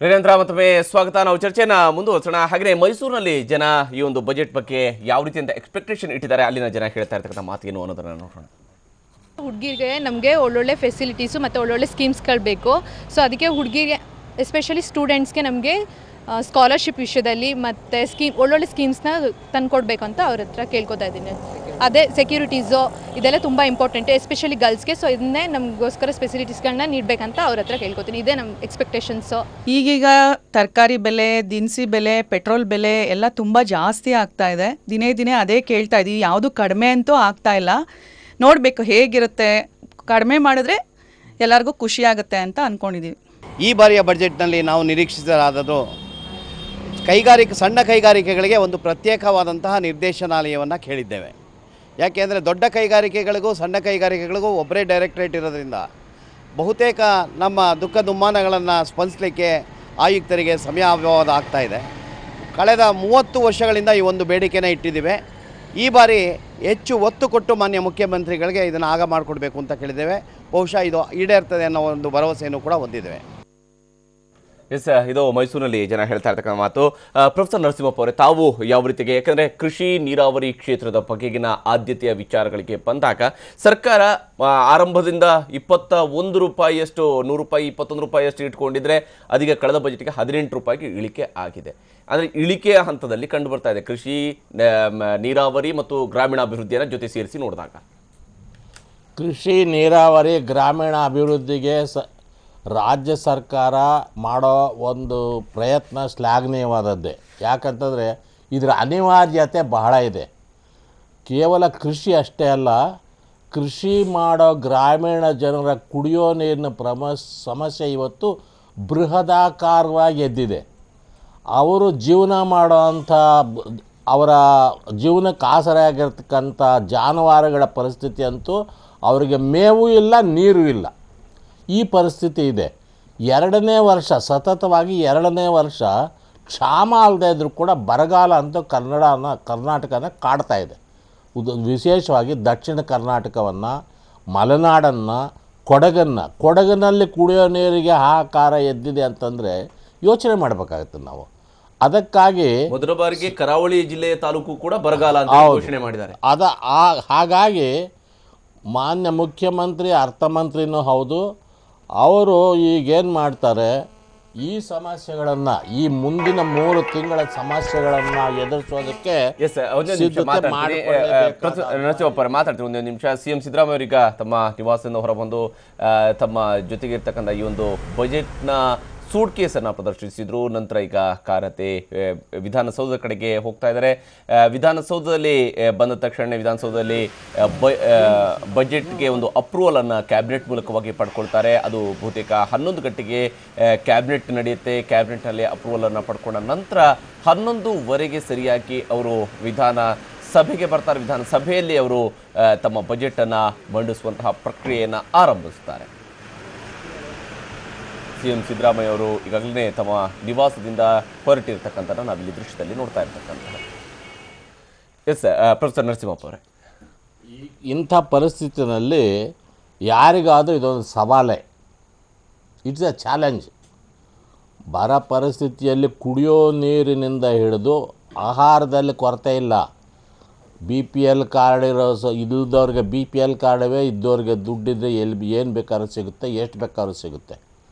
ನಿರಂತರ ಮತ್ತೊಮ್ಮೆ ಸ್ವಾಗತ. ನಾವು ಚರ್ಚೆನ ಮುಂದುವರಿಸೋಣ. ಹಾಗೆ ಮೈಸೂರಿನಲ್ಲಿ ಜನ ಈ ಒಂದು ಬಜೆಟ್ ಬಗ್ಗೆ ಯಾವ ರೀತಿಯಿಂದ ಎಕ್ಸ್ಪೆಕ್ಟೇಷನ್ ಇಟ್ಟಿದ್ದಾರೆ, ಅಲ್ಲಿನ ಜನ ಹೇಳ್ತಾ ಇರ್ತಕ್ಕಂಥ ಮಾತು ಏನು ಅನ್ನೋದನ್ನ ನೋಡೋಣ. ಹುಡುಗಿರಿಗೆ ನಮಗೆ ಒಳ್ಳೊಳ್ಳೆ ಫೆಸಿಲಿಟೀಸು ಮತ್ತು ಒಳ್ಳೊಳ್ಳೆ ಸ್ಕೀಮ್ಸ್ಗಳು ಬೇಕು. ಸೊ ಅದಕ್ಕೆ ಹುಡುಗಿರಿಗೆ ಎಸ್ಪೆಷಲಿ ಸ್ಟೂಡೆಂಟ್ಸ್ಗೆ ನಮಗೆ ಸ್ಕಾಲರ್ಶಿಪ್ ವಿಷಯದಲ್ಲಿ ಮತ್ತು ಒಳ್ಳೊಳ್ಳೆ ಸ್ಕೀಮ್ಸ್ನ ತಂದುಕೊಡ್ಬೇಕು ಅಂತ ಅವ್ರ ಹತ್ರ ಕೇಳ್ಕೊತಾ ಇದ್ದೀನಿ. ಅದೇ ಸೆಕ್ಯೂರಿಟೀಸು ಇದೆಲ್ಲ ತುಂಬ ಇಂಪಾರ್ಟೆಂಟ್, ಎಸ್ಪೆಷಲಿ ಗರ್ಲ್ಸ್ಗೆ. ಸೊ ಇದನ್ನೇ ನಮಗೋಸ್ಕರ ಫೆಸಿಲಿಟೀಸ್ಗಳನ್ನ ನೀಡಬೇಕಂತ ಅವ್ರ ಹತ್ರ ಕೇಳ್ಕೊತೀನಿ. ಇದೇ ನಮ್ಮ ಎಕ್ಸ್ಪೆಕ್ಟೇಷನ್ಸು. ಈಗೀಗ ತರಕಾರಿ ಬೆಲೆ, ದಿನಸಿ ಬೆಲೆ, ಪೆಟ್ರೋಲ್ ಬೆಲೆ ಎಲ್ಲ ತುಂಬ ಜಾಸ್ತಿ ಆಗ್ತಾ ಇದೆ. ದಿನೇ ದಿನೇ ಅದೇ ಕೇಳ್ತಾ ಇದ್ದೀವಿ. ಯಾವುದು ಕಡಿಮೆ ಅಂತೂ ಆಗ್ತಾ ಇಲ್ಲ. ನೋಡಬೇಕು ಹೇಗಿರುತ್ತೆ. ಕಡಿಮೆ ಮಾಡಿದ್ರೆ ಎಲ್ಲರಿಗೂ ಖುಷಿಯಾಗುತ್ತೆ ಅಂತ ಅಂದ್ಕೊಂಡಿದ್ದೀವಿ. ಈ ಬಾರಿಯ ಬಜೆಟ್ನಲ್ಲಿ ನಾವು ನಿರೀಕ್ಷಿಸಲಾದದ್ದು ಸಣ್ಣ ಕೈಗಾರಿಕೆಗಳಿಗೆ ಒಂದು ಪ್ರತ್ಯೇಕವಾದಂತಹ ನಿರ್ದೇಶನಾಲಯವನ್ನು ಕೇಳಿದ್ದೇವೆ. ಯಾಕೆಂದರೆ ದೊಡ್ಡ ಕೈಗಾರಿಕೆಗಳಿಗೂ ಸಣ್ಣ ಕೈಗಾರಿಕೆಗಳಿಗೂ ಒಬ್ಬರೇ ಡೈರೆಕ್ಟ್ರೇಟ್ ಇರೋದ್ರಿಂದ ಬಹುತೇಕ ನಮ್ಮ ದುಃಖ ದುಮ್ಮಾನಗಳನ್ನು ಸ್ಪಂದಿಸಲಿಕ್ಕೆ ಆಯುಕ್ತರಿಗೆ ಸಮಯಾಭಾವ ಆಗ್ತಾ ಇದೆ. ಕಳೆದ 30 ವರ್ಷಗಳಿಂದ ಈ ಒಂದು ಬೇಡಿಕೆನ ಇಟ್ಟಿದ್ದೇವೆ. ಈ ಬಾರಿ ಹೆಚ್ಚು ಒತ್ತು ಕೊಟ್ಟು ಮಾನ್ಯ ಮುಖ್ಯಮಂತ್ರಿಗಳಿಗೆ ಇದನ್ನು ಆಗ ಮಾಡಿಕೊಡ್ಬೇಕು ಅಂತ ಕೇಳಿದ್ದೇವೆ. ಬಹುಶಃ ಇದು ಈಡೇರ್ತದೆ ಅನ್ನೋ ಒಂದು ಭರವಸೆಯನ್ನು ಕೂಡ ಹೊಂದಿದ್ದೇವೆ. ಎಸ್, ಇದು ಮೈಸೂರಿನಲ್ಲಿ ಜನ ಹೇಳ್ತಾ ಇರ್ತಕ್ಕಂಥ ಮಾತು. ಪ್ರೊಫೆಸರ್ ನರಸಿಂಹಪ್ಪ ಅವರೇ, ತಾವು ಯಾವ ರೀತಿಗೆ, ಯಾಕಂದರೆ ಕೃಷಿ ನೀರಾವರಿ ಕ್ಷೇತ್ರದ ಬಗೆಗಿನ ಆದ್ಯತೆಯ ವಿಚಾರಗಳಿಗೆ ಬಂದಾಗ ಸರ್ಕಾರ ಆರಂಭದಿಂದ 21 ರೂಪಾಯಿಯಷ್ಟು, 100 ರೂಪಾಯಿ 21 ರೂಪಾಯಿಯಷ್ಟು ಇಟ್ಕೊಂಡಿದ್ರೆ ಅದೀಗ ಕಳೆದ ಬಜೆಟ್ಗೆ 18 ರೂಪಾಯಿಗೆ ಇಳಿಕೆ ಆಗಿದೆ. ಅಂದರೆ ಇಳಿಕೆಯ ಹಂತದಲ್ಲಿ ಕಂಡು ಬರ್ತಾ ಇದೆ ಕೃಷಿ, ನೀರಾವರಿ ಮತ್ತು ಗ್ರಾಮೀಣಾಭಿವೃದ್ಧಿಯನ್ನು ಜೊತೆ ಸೇರಿಸಿ ನೋಡಿದಾಗ. ಕೃಷಿ ನೀರಾವರಿ ಗ್ರಾಮೀಣ ಅಭಿವೃದ್ಧಿಗೆ ರಾಜ್ಯ ಸರ್ಕಾರ ಮಾಡೋ ಒಂದು ಪ್ರಯತ್ನ ಶ್ಲಾಘನೀಯವಾದದ್ದೇ. ಯಾಕಂತಂದರೆ ಇದರ ಅನಿವಾರ್ಯತೆ ಬಹಳ ಇದೆ. ಕೇವಲ ಕೃಷಿ ಅಷ್ಟೇ ಅಲ್ಲ, ಕೃಷಿ ಮಾಡೋ ಗ್ರಾಮೀಣ ಜನರ ಕುಡಿಯೋ ನೀರಿನ ಸಮಸ್ಯೆ ಇವತ್ತು ಬೃಹದಾಕಾರವಾಗಿ ಎದ್ದಿದೆ. ಅವರು ಜೀವನ ಮಾಡೋ ಅಂಥ, ಅವರ ಜೀವನಕ್ಕೆ ಆಸರೆಯಾಗಿರ್ತಕ್ಕಂಥ ಜಾನುವಾರುಗಳ ಪರಿಸ್ಥಿತಿ ಅಂತೂ ಅವರಿಗೆ ಮೇವು ಇಲ್ಲ, ನೀರು ಇಲ್ಲ, ಈ ಪರಿಸ್ಥಿತಿ ಇದೆ. 2ನೇ ವರ್ಷ ಸತತವಾಗಿ 2ನೇ ವರ್ಷ ಕ್ಷಾಮ ಅಲ್ಲದೆ ಇದ್ದರೂ ಕೂಡ ಬರಗಾಲ ಅಂತೂ ಕರ್ನಾಟಕನ ಕಾಡ್ತಾ ಇದೆ. ವಿಶೇಷವಾಗಿ ದಕ್ಷಿಣ ಕರ್ನಾಟಕವನ್ನು, ಮಲೆನಾಡನ್ನು, ಕೊಡಗಿನಲ್ಲಿ ಕುಡಿಯೋ ನೀರಿಗೆ ಹಾಹಾಕಾರ ಎದ್ದಿದೆ ಅಂತಂದರೆ ಯೋಚನೆ ಮಾಡಬೇಕಾಗುತ್ತೆ ನಾವು. ಅದಕ್ಕಾಗಿ ಮೊದಲ ಬಾರಿಗೆ ಕರಾವಳಿ ಜಿಲ್ಲೆಯ ತಾಲೂಕು ಕೂಡ ಬರಗಾಲ ಅಂತ ಘೋಷಣೆ ಮಾಡಿದ್ದಾರೆ. ಹಾಗಾಗಿ ಮಾನ್ಯ ಮುಖ್ಯಮಂತ್ರಿ, ಅರ್ಥಮಂತ್ರಿನೂ ಹೌದು, ಅವರು ಈಗೇನು ಮಾಡ್ತಾರೆ, ಈ ಸಮಸ್ಯೆಗಳನ್ನು, ಈ ಮುಂದಿನ 3 ತಿಂಗಳ ಸಮಸ್ಯೆಗಳನ್ನು ಎದುರಿಸೋದಕ್ಕೆ ನರಸಿಂಹಪ್ಪ ಮಾತಾಡ್ತೀವಿ ಒಂದು ನಿಮಿಷ. ಸಿಎಂ ಸಿದ್ದರಾಮಯ್ಯ ಅವರೀಗ ತಮ್ಮ ನಿವಾಸದಿಂದ ಹೊರಬಂದು ತಮ್ಮ ಜೊತೆಗೆ ಇರ್ತಕ್ಕಂಥ ಈ ಒಂದು ಬಜೆಟ್ನ ಸೂಟ್ ಕೇಸನ್ನು ಪ್ರದರ್ಶಿಸಿದ್ರು. ನಂತರ ಈಗ ಕಾರತೆ ವಿಧಾನಸೌಧದ ಕಡೆಗೆ ಹೋಗ್ತಾ ಇದ್ದಾರೆ. ವಿಧಾನಸೌಧದಲ್ಲಿ ಬಂದ ತಕ್ಷಣ ವಿಧಾನಸೌಧದಲ್ಲಿ ಬಜೆಟ್ಗೆ ಒಂದು ಅಪ್ರೂವಲ್ ಅನ್ನು ಕ್ಯಾಬಿನೆಟ್ ಮೂಲಕವಾಗಿ ಪಡ್ಕೊಳ್ತಾರೆ. ಅದು ಬಹುತೇಕ 11 ಗಂಟೆಗೆ ಕ್ಯಾಬಿನೆಟ್ ನಡೆಯುತ್ತೆ. ಕ್ಯಾಬಿನೆಟ್ನಲ್ಲಿ ಅಪ್ರೂವಲ್ ಅನ್ನು ಪಡ್ಕೊಂಡ ನಂತರ 11:15 ಸರಿಯಾಗಿ ಅವರು ವಿಧಾನಸಭೆಗೆ ಬರ್ತಾರೆ. ವಿಧಾನಸಭೆಯಲ್ಲಿ ಅವರು ತಮ್ಮ ಬಜೆಟನ್ನು ಮಂಡಿಸುವಂತಹ ಪ್ರಕ್ರಿಯೆಯನ್ನು ಆರಂಭಿಸ್ತಾರೆ. ಸಿಎಂ ಸಿದ್ದರಾಮಯ್ಯ ಅವರು ಈಗಾಗಲೇ ತಮ್ಮ ನಿವಾಸದಿಂದ ಹೊರಟಿರ್ತಕ್ಕಂಥ ನಾವಿಲ್ಲಿ ದೃಶ್ಯದಲ್ಲಿ ನೋಡ್ತಾ ಇರ್ತಕ್ಕಂಥದ್ದು. ಎಸ್, ಪ್ರೊಫೆಸರ್ ನರಸಿಂಹಪ್ಪ ಅವರೇ, ಇಂಥ ಪರಿಸ್ಥಿತಿನಲ್ಲಿ ಯಾರಿಗಾದರೂ ಇದೊಂದು ಸವಾಲೇ. It's A challenge. ಬರ ಪರಿಸ್ಥಿತಿಯಲ್ಲಿ ಕುಡಿಯೋ ನೀರಿನಿಂದ ಹಿಡಿದು ಆಹಾರದಲ್ಲಿ ಕೊರತೆ ಇಲ್ಲ. BPL ಕಾರ್ಡ್ ಇಲ್ಲದವ್ರಿಗೆ BPL ಕಾರ್ಡವೇ, ಇದ್ದವ್ರಿಗೆ ದುಡ್ಡಿದ್ರೆ ಏನು ಬೇಕಾದ್ರೂ ಸಿಗುತ್ತೆ, ಎಷ್ಟು ಬೇಕಾದ್ರೂ ಸಿಗುತ್ತೆ.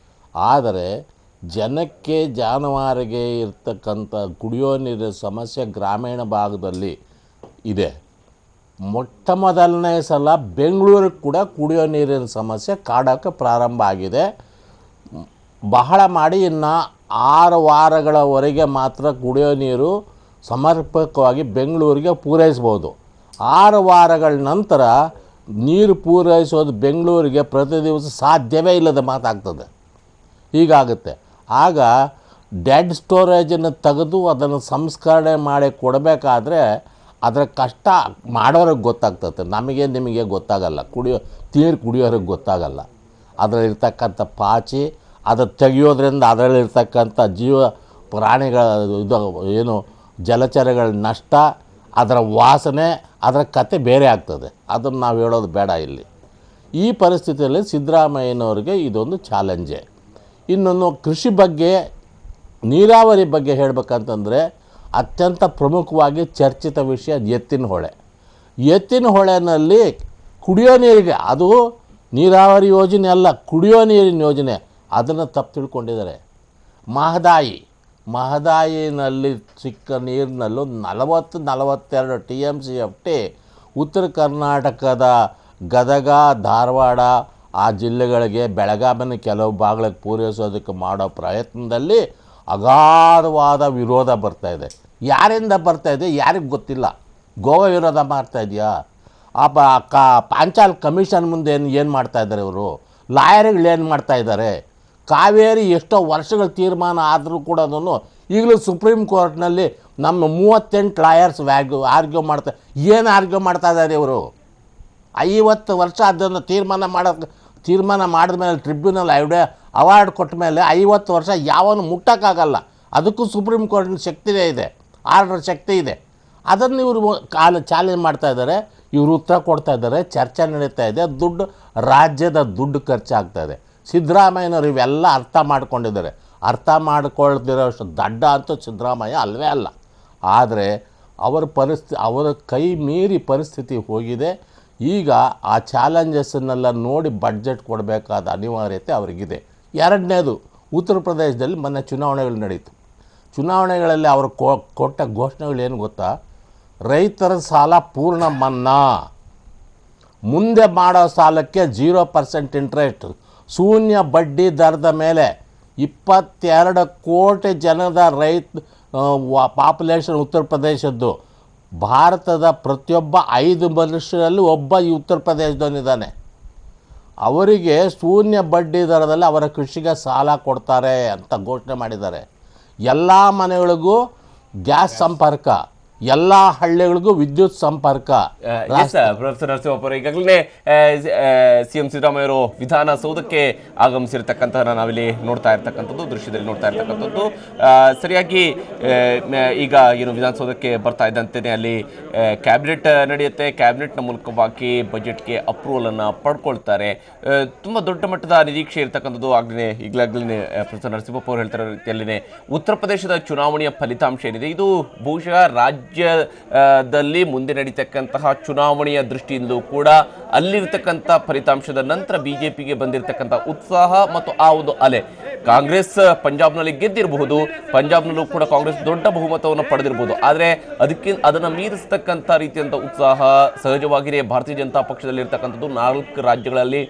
ಆದರೆ ಜನಕ್ಕೆ, ಜಾನುವಾರಿಗೆ ಇರ್ತಕ್ಕಂಥ ಕುಡಿಯೋ ನೀರಿನ ಸಮಸ್ಯೆ ಗ್ರಾಮೀಣ ಭಾಗದಲ್ಲಿ ಇದೆ. ಮೊದಲನೇ ಸಲ ಬೆಂಗಳೂರಿಗೆ ಕೂಡ ಕುಡಿಯೋ ನೀರಿನ ಸಮಸ್ಯೆ ಕಾಡೋಕ್ಕೆ ಪ್ರಾರಂಭ ಆಗಿದೆ. ಬಹಳ ಮಾಡಿ ಇನ್ನು 6 ವಾರಗಳವರೆಗೆ ಮಾತ್ರ ಕುಡಿಯೋ ನೀರು ಸಮರ್ಪಕವಾಗಿ ಬೆಂಗಳೂರಿಗೆ ಪೂರೈಸ್ಬೋದು. 6 ವಾರಗಳ ನಂತರ ನೀರು ಪೂರೈಸೋದು ಬೆಂಗಳೂರಿಗೆ ಪ್ರತಿ ದಿವಸ ಸಾಧ್ಯವೇ ಇಲ್ಲದ ಮಾತಾಗ್ತದೆ. ಹೀಗಾಗುತ್ತೆ. ಆಗ ಡೆಡ್ ಸ್ಟೋರೇಜನ್ನು ತೆಗೆದು ಅದನ್ನು ಸಂಸ್ಕರಣೆ ಮಾಡಿ ಕೊಡಬೇಕಾದ್ರೆ ಅದರ ಕಷ್ಟ ಮಾಡೋರಿಗೆ ಗೊತ್ತಾಗ್ತದೆ. ನಿಮಗೆ ಗೊತ್ತಾಗಲ್ಲ. ನೀರು ಕುಡಿಯೋರಿಗೆ ಗೊತ್ತಾಗಲ್ಲ. ಅದರಲ್ಲಿರ್ತಕ್ಕಂಥ ಪಾಚಿ, ಅದು ತೆಗೆಯೋದ್ರಿಂದ ಅದರಲ್ಲಿರ್ತಕ್ಕಂಥ ಪ್ರಾಣಿಗಳ ಏನು ಜಲಚರಗಳ ನಷ್ಟ, ಅದರ ವಾಸನೆ, ಅದರ ಕತೆ ಬೇರೆ ಆಗ್ತದೆ. ಅದನ್ನು ನಾವು ಹೇಳೋದು ಬೇಡ ಇಲ್ಲಿ. ಈ ಪರಿಸ್ಥಿತಿಯಲ್ಲಿ ಸಿದ್ದರಾಮಯ್ಯನವ್ರಿಗೆ ಇದೊಂದು ಚಾಲೆಂಜೇ. ಇನ್ನೊಂದು ಕೃಷಿ ಬಗ್ಗೆ ನೀರಾವರಿ ಬಗ್ಗೆ ಹೇಳಬೇಕಂತಂದರೆ ಅತ್ಯಂತ ಪ್ರಮುಖವಾಗಿ ಚರ್ಚಿತ ವಿಷಯ ಎತ್ತಿನ ಹೊಳೆ. ಎತ್ತಿನ ಹೊಳೆನಲ್ಲಿ ಕುಡಿಯೋ ನೀರಿಗೆ, ಅದು ನೀರಾವರಿ ಯೋಜನೆ ಅಲ್ಲ, ಕುಡಿಯೋ ನೀರಿನ ಯೋಜನೆ, ಅದನ್ನು ತಪ್ಪು ತಿಳ್ಕೊಂಡಿದ್ದಾರೆ. ಮಹದಾಯಿನಲ್ಲಿ ಸಿಕ್ಕ ನೀರಿನಲ್ಲೂ 42 TMCFT ಉತ್ತರ ಕರ್ನಾಟಕದ ಗದಗ, ಧಾರವಾಡ ಆ ಜಿಲ್ಲೆಗಳಿಗೆ, ಬೆಳಗಾವಿನ ಕೆಲವು ಭಾಗಗಳಿಗೆ ಪೂರೈಸೋದಕ್ಕೆ ಮಾಡೋ ಪ್ರಯತ್ನದಲ್ಲಿ ಅಗಾಧವಾದ ವಿರೋಧ ಬರ್ತಾಯಿದೆ. ಯಾರಿಂದ ಬರ್ತಾಯಿದೆ ಯಾರಿಗೆ ಗೊತ್ತಿಲ್ಲ. ಗೋವಾ ವಿರೋಧ ಮಾಡ್ತಾಯಿದೆಯಾ? ಪಾಂಚಾಲ್ ಕಮಿಷನ್ ಮುಂದೆ ಏನು ಮಾಡ್ತಾಯಿದ್ದಾರೆ ಇವರು? ಲಾಯರ್ಗಳು ಏನು ಮಾಡ್ತಾಯಿದ್ದಾರೆ? ಕಾವೇರಿ ಎಷ್ಟೋ ವರ್ಷಗಳ ತೀರ್ಮಾನ ಆದರೂ ಕೂಡ ಈಗಲೂ ಸುಪ್ರೀಂ ಕೋರ್ಟ್ನಲ್ಲಿ ನಮ್ಮ 38 ಲಾಯರ್ಸ್ ಆರ್ಗ್ಯೂ ಏನು ಆರ್ಗ್ಯೂ ಮಾಡ್ತಾ ಇದ್ದಾರೆ ಇವರು? 50 ವರ್ಷ ಅದನ್ನು ತೀರ್ಮಾನ ಮಾಡಿದ ಮೇಲೆ ಟ್ರಿಬ್ಯುನಲ್ ಅವಾರ್ಡ್ ಕೊಟ್ಟ ಮೇಲೆ 50 ವರ್ಷ ಯಾವನು ಮುಟ್ಟೋಕ್ಕಾಗಲ್ಲ. ಅದಕ್ಕೂ ಸುಪ್ರೀಂ ಕೋರ್ಟಿನ ಶಕ್ತಿನೇ ಇದೆ, ಆರ್ಡರ್ ಶಕ್ತಿ ಇದೆ. ಅದನ್ನು ಇವರು ಚಾಲೆಂಜ್ ಮಾಡ್ತಾ ಇದ್ದಾರೆ, ಇವರು ಉತ್ತರ ಕೊಡ್ತಾ ಇದ್ದಾರೆ, ಚರ್ಚೆ ನಡೀತಾ ಇದೆ, ರಾಜ್ಯದ ದುಡ್ಡು ಖರ್ಚಾಗ್ತಾಯಿದೆ. ಸಿದ್ದರಾಮಯ್ಯನವರು ಇವೆಲ್ಲ ಅರ್ಥ ಮಾಡ್ಕೊಂಡಿದ್ದಾರೆ. ಅರ್ಥ ಮಾಡ್ಕೊಳ್ದಿರೋಷ್ಟು ದಡ್ಡ ಅಂತೂ ಸಿದ್ದರಾಮಯ್ಯ ಅಲ್ಲವೇ ಅಲ್ಲ. ಆದರೆ ಅವರ ಕೈ ಮೀರಿ ಪರಿಸ್ಥಿತಿ ಹೋಗಿದೆ. ಈಗ ಆ ಚಾಲೆಂಜಸ್ಸನ್ನೆಲ್ಲ ನೋಡಿ ಬಡ್ಜೆಟ್ ಕೊಡಬೇಕಾದ ಅನಿವಾರ್ಯತೆ ಅವರಿಗಿದೆ. ಎರಡನೇದು, ಉತ್ತರ ಪ್ರದೇಶದಲ್ಲಿ ಮೊನ್ನೆ ಚುನಾವಣೆಗಳು ನಡೀತು. ಚುನಾವಣೆಗಳಲ್ಲಿ ಅವರು ಕೊಟ್ಟ ಘೋಷಣೆಗಳು ಏನು ಗೊತ್ತಾ? ರೈತರ ಸಾಲ ಪೂರ್ಣ ಮನ್ನಾ, ಮುಂದೆ ಮಾಡೋ ಸಾಲಕ್ಕೆ 0% ಇಂಟ್ರೆಸ್ಟ್, ಶೂನ್ಯ ಬಡ್ಡಿ ದರದ ಮೇಲೆ. 22 ಕೋಟಿ ಜನದ ಪಾಪ್ಯುಲೇಷನ್ ಉತ್ತರ ಪ್ರದೇಶದ್ದು. ಭಾರತದ ಪ್ರತಿಯೊಬ್ಬ 5 ಮನುಷ್ಯರಲ್ಲಿ ಒಬ್ಬ ಈ ಉತ್ತರ ಪ್ರದೇಶದವನಿದ್ದಾನೆ. ಅವರಿಗೆ ಶೂನ್ಯ ಬಡ್ಡಿ ದರದಲ್ಲಿ ಅವರ ಕೃಷಿಗೆ ಸಾಲ ಕೊಡ್ತಾರೆ ಅಂತ ಘೋಷಣೆ ಮಾಡಿದ್ದಾರೆ. ಎಲ್ಲ ಮನೆಗಳಿಗೂ ಗ್ಯಾಸ್ ಸಂಪರ್ಕ, ಎಲ್ಲ ಹಳ್ಳಿಗಳಿಗೂ ವಿದ್ಯುತ್ ಸಂಪರ್ಕ. ಪ್ರೊಫೆಸರ್ ನರಸಿಂಹಪ್ಪ, ಈಗಾಗಲೇ ಸಿಎಂ ಸಿದ್ದರಾಮಯ್ಯ ಅವರು ವಿಧಾನಸೌಧಕ್ಕೆ ಆಗಮಿಸಿರ್ತಕ್ಕಂಥ ನಾವಿಲ್ಲಿ ನೋಡ್ತಾ ಇರ್ತಕ್ಕಂಥದ್ದು, ದೃಶ್ಯದಲ್ಲಿ ನೋಡ್ತಾ ಇರ್ತಕ್ಕಂಥದ್ದು. ಸರಿಯಾಗಿ ಈಗ ಏನು ವಿಧಾನಸೌಧಕ್ಕೆ ಬರ್ತಾ ಇದ್ದಂತೆಯೇ ಅಲ್ಲಿ ಕ್ಯಾಬಿನೆಟ್ ನಡೆಯುತ್ತೆ. ಕ್ಯಾಬಿನೆಟ್ನ ಮೂಲಕವಾಗಿ ಬಜೆಟ್ಗೆ ಅಪ್ರೂವಲನ್ನು ಪಡ್ಕೊಳ್ತಾರೆ. ತುಂಬ ದೊಡ್ಡ ಮಟ್ಟದ ನಿರೀಕ್ಷೆ ಇರ್ತಕ್ಕಂಥದ್ದು. ಈಗಾಗಲೇ ಪ್ರೊಫೆಸರ್ ನರಸಿಂಹಪ್ಪ ಅವರು ಹೇಳ್ತಿರೋ ರೀತಿಯಲ್ಲಿನೇ ಉತ್ತರ ಪ್ರದೇಶದ ಚುನಾವಣೆಯ ಫಲಿತಾಂಶ ಏನಿದೆ, ಇದು ಬಹುಶಃ ರಾಜ್ಯದಲ್ಲಿ ಮುಂದೆ ನಡೀತಕ್ಕಂತಹ ಚುನಾವಣೆಯ ದೃಷ್ಟಿಯಿಂದಲೂ ಕೂಡ ಅಲ್ಲಿರ್ತಕ್ಕಂಥ ಫಲಿತಾಂಶದ ನಂತರ ಬಿಜೆಪಿಗೆ ಬಂದಿರತಕ್ಕಂಥ ಉತ್ಸಾಹ ಮತ್ತು ಆ ಒಂದು ಅಲೆ, ಕಾಂಗ್ರೆಸ್ ಪಂಜಾಬ್ನಲ್ಲಿ ಗೆದ್ದಿರಬಹುದು, ಪಂಜಾಬ್ನಲ್ಲೂ ಕೂಡ ಕಾಂಗ್ರೆಸ್ ದೊಡ್ಡ ಬಹುಮತವನ್ನು ಪಡೆದಿರಬಹುದು, ಆದರೆ ಅದನ್ನು ಮೀರಿಸತಕ್ಕಂಥ ರೀತಿಯಂಥ ಉತ್ಸಾಹ ಸಹಜವಾಗಿಯೇ ಭಾರತೀಯ ಜನತಾ ಪಕ್ಷದಲ್ಲಿ ಇರ್ತಕ್ಕಂಥದ್ದು. 4 ರಾಜ್ಯಗಳಲ್ಲಿ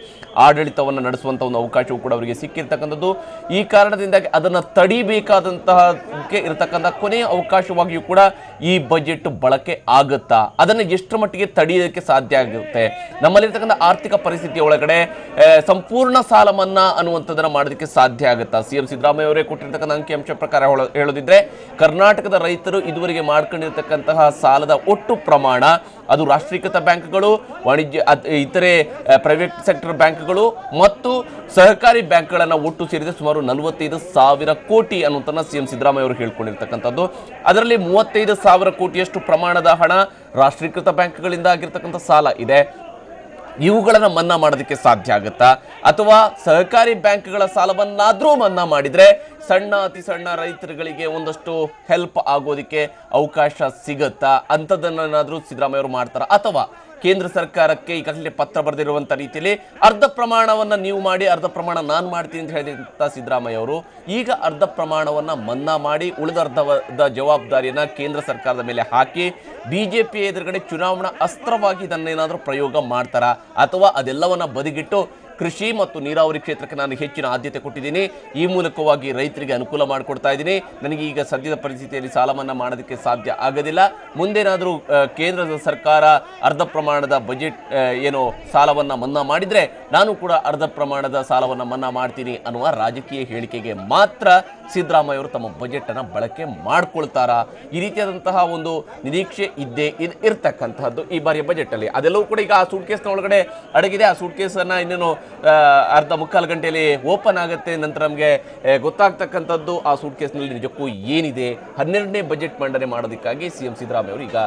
ಆಡಳಿತವನ್ನು ನಡೆಸುವಂಥ ಒಂದು ಅವಕಾಶವೂ ಕೂಡ ಅವರಿಗೆ ಸಿಕ್ಕಿರ್ತಕ್ಕಂಥದ್ದು. ಈ ಕಾರಣದಿಂದಾಗಿ ಅದನ್ನು ತಡಿಬೇಕಾದಂತಹ ಇರತಕ್ಕಂಥ ಕೊನೆಯ ಅವಕಾಶವಾಗಿಯೂ ಕೂಡ ಈ ಬಜೆಟ್ ಬಳಕೆ ಆಗುತ್ತಾ, ಅದನ್ನು ಎಷ್ಟರ ಮಟ್ಟಿಗೆ ತಡೆಯೋದಕ್ಕೆ ಸಾಧ್ಯ ಆಗುತ್ತೆ, ನಮ್ಮಲ್ಲಿರ್ತಕ್ಕಂಥ ಆರ್ಥಿಕ ಪರಿಸ್ಥಿತಿಯ ಒಳಗಡೆ ಸಂಪೂರ್ಣ ಸಾಲ ಮನ್ನಾ ಅನ್ನುವಂಥದ್ದನ್ನು ಮಾಡೋದಕ್ಕೆ ಸಾಧ್ಯ ಆಗುತ್ತಾ? ಸಿಎಂ ಸಿದ್ದರಾಮಯ್ಯ ಅವರೇ ಕೊಟ್ಟಿರ್ತಕ್ಕಂಥ ಅಂಕಿಅಂಶ ಪ್ರಕಾರ ಹೇಳೋದಿದ್ರೆ ಕರ್ನಾಟಕದ ರೈತರು ಇದುವರೆಗೆ ಮಾಡ್ಕೊಂಡಿರ್ತಕ್ಕಂತಹ ಸಾಲದ ಒಟ್ಟು ಪ್ರಮಾಣ, ಅದು ರಾಷ್ಟ್ರೀಕೃತ ಬ್ಯಾಂಕ್ಗಳು, ವಾಣಿಜ್ಯ ಇತರೆ ಪ್ರೈವೇಟ್ ಸೆಕ್ಟರ್ ಬ್ಯಾಂಕ್ಗಳು ಮತ್ತು ಸಹಕಾರಿ ಬ್ಯಾಂಕ್ಗಳನ್ನು ಒಟ್ಟು ಸೇರಿದ ಸುಮಾರು 45,000 ಕೋಟಿ ಅನ್ನುವಂಥನ್ನ ಸಿಎಂ ಸಿದ್ದರಾಮಯ್ಯ ಅವರು ಹೇಳ್ಕೊಂಡಿರ್ತಕ್ಕಂಥದ್ದು. ಅದರಲ್ಲಿ 35,000 ಕೋಟಿಯಷ್ಟು ಪ್ರಮಾಣದ ಹಣ ರಾಷ್ಟ್ರೀಕೃತ ಬ್ಯಾಂಕ್ಗಳಿಂದ ಆಗಿರ್ತಕ್ಕಂಥ ಸಾಲ ಇದೆ. ಇವುಗಳನ್ನು ಮನ್ನಾ ಮಾಡೋದಕ್ಕೆ ಸಾಧ್ಯ ಆಗುತ್ತಾ, ಅಥವಾ ಸಹಕಾರಿ ಬ್ಯಾಂಕ್ಗಳ ಸಾಲವನ್ನಾದರೂ ಮನ್ನಾ ಮಾಡಿದರೆ ಅತಿ ಸಣ್ಣ ರೈತರುಗಳಿಗೆ ಒಂದಷ್ಟು ಹೆಲ್ಪ್ ಆಗೋದಕ್ಕೆ ಅವಕಾಶ ಸಿಗುತ್ತಾ? ಅಂಥದ್ದನ್ನೇನಾದರೂ ಸಿದ್ದರಾಮಯ್ಯ ಅವರು ಮಾಡ್ತಾರ, ಅಥವಾ ಕೇಂದ್ರ ಸರ್ಕಾರಕ್ಕೆ ಈಗಾಗಲೇ ಪತ್ರ ಬರೆದಿರುವಂಥ ರೀತಿಯಲ್ಲಿ ಅರ್ಧ ಪ್ರಮಾಣವನ್ನು ನೀವು ಮಾಡಿ, ಅರ್ಧ ಪ್ರಮಾಣ ನಾನು ಮಾಡ್ತೀನಿ ಅಂತ ಹೇಳಿದಂಥ ಸಿದ್ದರಾಮಯ್ಯ ಅವರು ಈಗ ಅರ್ಧ ಪ್ರಮಾಣವನ್ನು ಮನ್ನಾ ಮಾಡಿ ಉಳಿದ ಅರ್ಧದ ಜವಾಬ್ದಾರಿಯನ್ನು ಕೇಂದ್ರ ಸರ್ಕಾರದ ಮೇಲೆ ಹಾಕಿ ಬಿಜೆಪಿ ಎದುರುಗಡೆ ಚುನಾವಣಾ ಅಸ್ತ್ರವಾಗಿ ಇದನ್ನೇನಾದರೂ ಪ್ರಯೋಗ ಮಾಡ್ತಾರಾ, ಅಥವಾ ಅದೆಲ್ಲವನ್ನ ಬದಿಗಿಟ್ಟು ಕೃಷಿ ಮತ್ತು ನೀರಾವರಿ ಕ್ಷೇತ್ರಕ್ಕೆ ನಾನು ಹೆಚ್ಚಿನ ಆದ್ಯತೆ ಕೊಟ್ಟಿದ್ದೀನಿ, ಈ ಮೂಲಕವಾಗಿ ರೈತರಿಗೆ ಅನುಕೂಲ ಮಾಡಿಕೊಡ್ತಾ ಇದ್ದೀನಿ, ನನಗೆ ಈಗ ಸದ್ಯದ ಪರಿಸ್ಥಿತಿಯಲ್ಲಿ ಸಾಲ ಮನ್ನಾ ಮಾಡೋದಕ್ಕೆ ಸಾಧ್ಯ ಆಗೋದಿಲ್ಲ, ಮುಂದೇನಾದರೂ ಕೇಂದ್ರದ ಸರ್ಕಾರ ಅರ್ಧ ಪ್ರಮಾಣದ ಬಜೆಟ್ ಏನು ಸಾಲವನ್ನು ಮನ್ನಾ ಮಾಡಿದರೆ ನಾನು ಕೂಡ ಅರ್ಧ ಪ್ರಮಾಣದ ಸಾಲವನ್ನು ಮನ್ನಾ ಮಾಡ್ತೀನಿ ಅನ್ನುವ ರಾಜಕೀಯ ಹೇಳಿಕೆಗೆ ಮಾತ್ರ ಸಿದ್ದರಾಮಯ್ಯ ಅವರು ತಮ್ಮ ಬಜೆಟನ್ನು ಬಳಕೆ ಮಾಡ್ಕೊಳ್ತಾರಾ? ಈ ರೀತಿಯಾದಂತಹ ಒಂದು ನಿರೀಕ್ಷೆ ಇರ್ತಕ್ಕಂತಹದ್ದು ಈ ಬಾರಿಯ ಬಜೆಟಲ್ಲಿ. ಅದೆಲ್ಲವೂ ಕೂಡ ಈಗ ಆ ಸೂಟ್ ಕೇಸ್ನ ಒಳಗಡೆ ಅಡಗಿದೆ. ಆ ಸೂಟ್ ಕೇಸನ್ನು ಇನ್ನೇನು ಅರ್ಧ ಮುಕ್ಕಾಲು ಗಂಟೆಯಲ್ಲಿ ಓಪನ್ ಆಗುತ್ತೆ. ನಂತರ ನಮಗೆ ಗೊತ್ತಾಗ್ತಕ್ಕಂಥದ್ದು ಆ ಸೂಟ್ ಕೇಸ್ನಲ್ಲಿ ನಿಜಕ್ಕೂ ಏನಿದೆ. 12ನೇ ಬಜೆಟ್ ಮಂಡನೆ ಮಾಡೋದಕ್ಕಾಗಿ ಸಿಎಂ ಸಿದ್ದರಾಮಯ್ಯ ಅವರು ಈಗ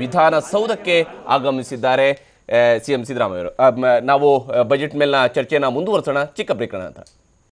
ವಿಧಾನಸೌಧಕ್ಕೆ ಆಗಮಿಸಿದ್ದಾರೆ. ಸಿಎಂ ಸಿದ್ದರಾಮಯ್ಯ ಅವರು ನಾವು ಬಜೆಟ್ ಮೇಲಿನ ಚರ್ಚೆಯನ್ನು ಮುಂದುವರಿಸೋಣ, ಚಿಕ್ಕ ಬ್ರೇಕ್ ನಂತರ.